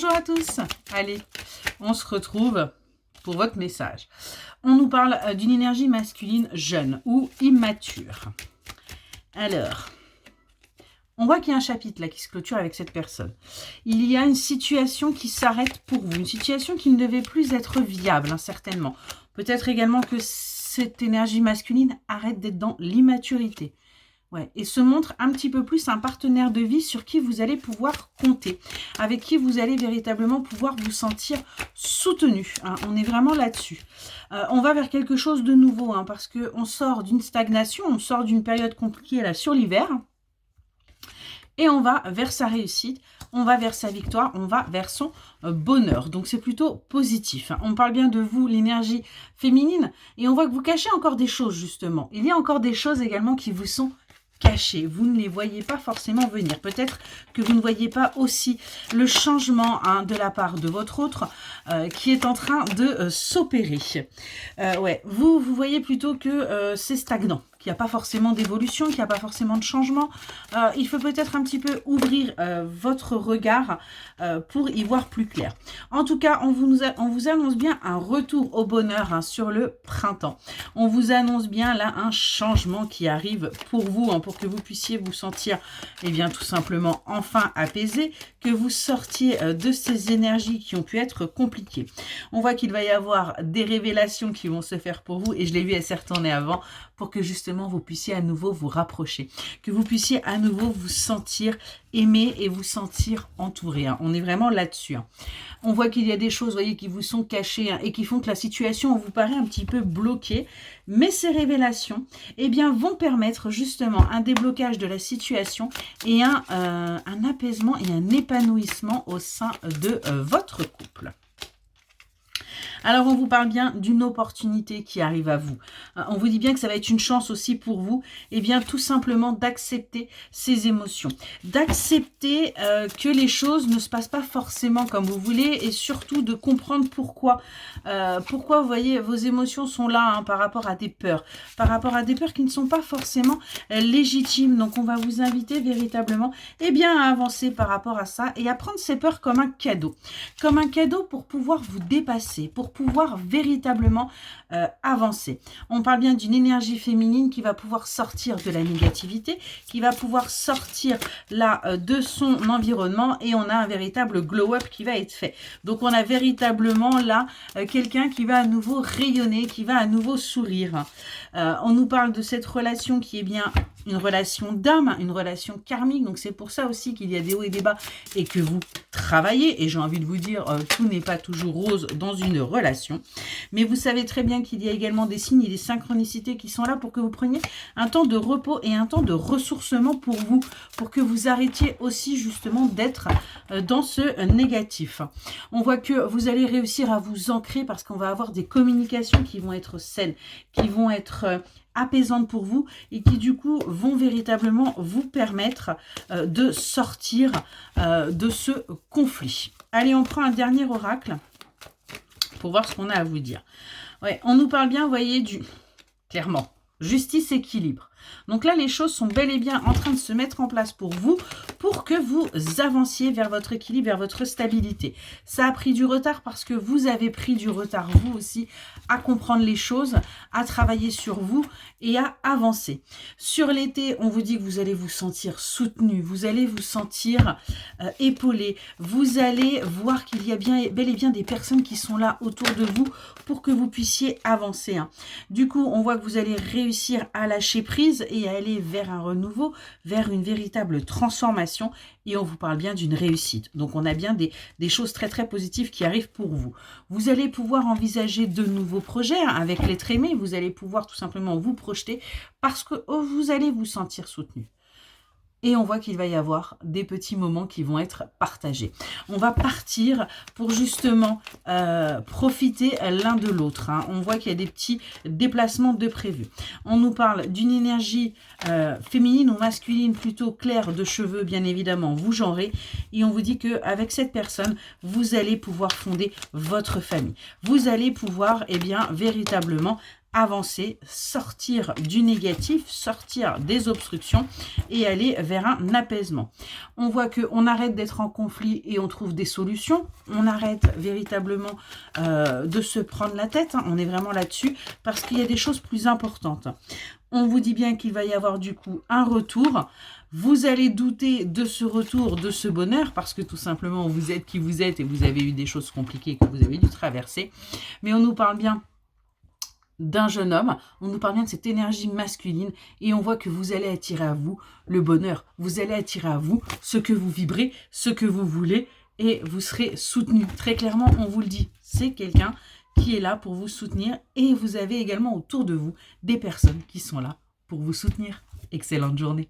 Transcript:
Bonjour à tous. Allez, on se retrouve pour votre message. On nous parle d'une énergie masculine jeune ou immature. Alors, on voit qu'il y a un chapitre là qui se clôture avec cette personne. Il y a une situation qui s'arrête pour vous, une situation qui ne devait plus être viable, hein, certainement. Peut-être également que cette énergie masculine arrête d'être dans l'immaturité. Ouais, et se montre un petit peu plus un partenaire de vie sur qui vous allez pouvoir compter, avec qui vous allez véritablement pouvoir vous sentir soutenu. Hein, on est vraiment là-dessus. On va vers quelque chose de nouveau, hein, parce qu'on sort d'une stagnation, on sort d'une période compliquée là sur l'hiver, et on va vers sa réussite, on va vers sa victoire, on va vers son bonheur. Donc c'est plutôt positif. Hein. On parle bien de vous, l'énergie féminine, et on voit que vous cachez encore des choses justement. Il y a encore des choses également qui vous sont cachés, vous ne les voyez pas forcément venir. Peut-être que vous ne voyez pas aussi le changement, hein, de la part de votre autre qui est en train de s'opérer. Ouais, vous voyez plutôt que c'est stagnant, qu'il n'y a pas forcément d'évolution, qu'il n'y a pas forcément de changement. Il faut peut-être un petit peu ouvrir votre regard pour y voir plus clair. En tout cas, on vous annonce bien un retour au bonheur, hein, sur le printemps. On vous annonce bien là un changement qui arrive pour vous, hein, pour que vous puissiez vous sentir, eh bien, tout simplement enfin apaisé, que vous sortiez de ces énergies qui ont pu être compliquées. On voit qu'il va y avoir des révélations qui vont se faire pour vous, et je l'ai vu à certains années avant, pour que justement vous puissiez à nouveau vous rapprocher, que vous puissiez à nouveau vous sentir aimé et vous sentir entouré. Hein. On est vraiment là-dessus. Hein. On voit qu'il y a des choses, voyez, qui vous sont cachées, hein, et qui font que la situation vous paraît un petit peu bloquée. Mais ces révélations, eh bien, vont permettre justement un déblocage de la situation et un apaisement et un épanouissement au sein de votre couple. Alors, on vous parle bien d'une opportunité qui arrive à vous. On vous dit bien que ça va être une chance aussi pour vous, et bien tout simplement d'accepter ces émotions. D'accepter que les choses ne se passent pas forcément comme vous voulez, et surtout de comprendre pourquoi. Pourquoi, vous voyez, vos émotions sont là, hein, par rapport à des peurs. Par rapport à des peurs qui ne sont pas forcément légitimes. Donc, on va vous inviter véritablement, eh bien, à avancer par rapport à ça et à prendre ces peurs comme un cadeau. Comme un cadeau pour pouvoir vous dépasser, pour pouvoir véritablement avancer. On parle bien d'une énergie féminine qui va pouvoir sortir de la négativité, qui va pouvoir sortir là de son environnement, et on a un véritable glow-up qui va être fait. Donc on a véritablement là quelqu'un qui va à nouveau rayonner, qui va à nouveau sourire. On nous parle de cette relation qui est bien une relation d'âme, une relation karmique. Donc c'est pour ça aussi qu'il y a des hauts et des bas, et que vous travaillez. Et j'ai envie de vous dire, tout n'est pas toujours rose dans une relation. Mais vous savez très bien qu'il y a également des signes et des synchronicités qui sont là pour que vous preniez un temps de repos et un temps de ressourcement pour vous, pour que vous arrêtiez aussi justement d'être dans ce négatif. On voit que vous allez réussir à vous ancrer, parce qu'on va avoir des communications qui vont être saines, qui vont être apaisantes pour vous, et qui du coup vont véritablement vous permettre de sortir de ce conflit. Allez, on prend un dernier oracle pour voir ce qu'on a à vous dire. Ouais, on nous parle bien, vous voyez, clairement, justice, équilibre. Donc là, les choses sont bel et bien en train de se mettre en place pour vous, pour que vous avanciez vers votre équilibre, vers votre stabilité. Ça a pris du retard parce que vous avez pris du retard, vous aussi, à comprendre les choses, à travailler sur vous et à avancer. Sur l'été, on vous dit que vous allez vous sentir soutenu, vous allez vous sentir épaulé, vous allez voir qu'il y a bel et bien des personnes qui sont là autour de vous pour que vous puissiez avancer. Hein. Du coup, on voit que vous allez réussir à lâcher prise et à aller vers un renouveau, vers une véritable transformation, et on vous parle bien d'une réussite. Donc on a bien des choses très très positives qui arrivent pour vous. Vous allez pouvoir envisager de nouveaux projets, hein, avec l'être aimé. Vous allez pouvoir tout simplement vous projeter, parce que vous allez vous sentir soutenu. Et on voit qu'il va y avoir des petits moments qui vont être partagés. On va partir pour justement profiter l'un de l'autre. Hein. On voit qu'il y a des petits déplacements de prévus. On nous parle d'une énergie féminine ou masculine plutôt claire de cheveux, bien évidemment, vous genrez. Et on vous dit qu'avec cette personne, vous allez pouvoir fonder votre famille. Vous allez pouvoir, eh bien, véritablement avancer, sortir du négatif, sortir des obstructions et aller vers un apaisement. On voit qu'on arrête d'être en conflit et on trouve des solutions. On arrête véritablement de se prendre la tête. On est vraiment là-dessus parce qu'il y a des choses plus importantes. On vous dit bien qu'il va y avoir du coup un retour. Vous allez douter de ce retour, de ce bonheur, parce que tout simplement, vous êtes qui vous êtes et vous avez eu des choses compliquées que vous avez dû traverser. Mais on nous parle bien d'un jeune homme, on nous parle bien de cette énergie masculine et on voit que vous allez attirer à vous le bonheur, vous allez attirer à vous ce que vous vibrez, ce que vous voulez et vous serez soutenu. Très clairement, on vous le dit, c'est quelqu'un qui est là pour vous soutenir et vous avez également autour de vous des personnes qui sont là pour vous soutenir. Excellente journée.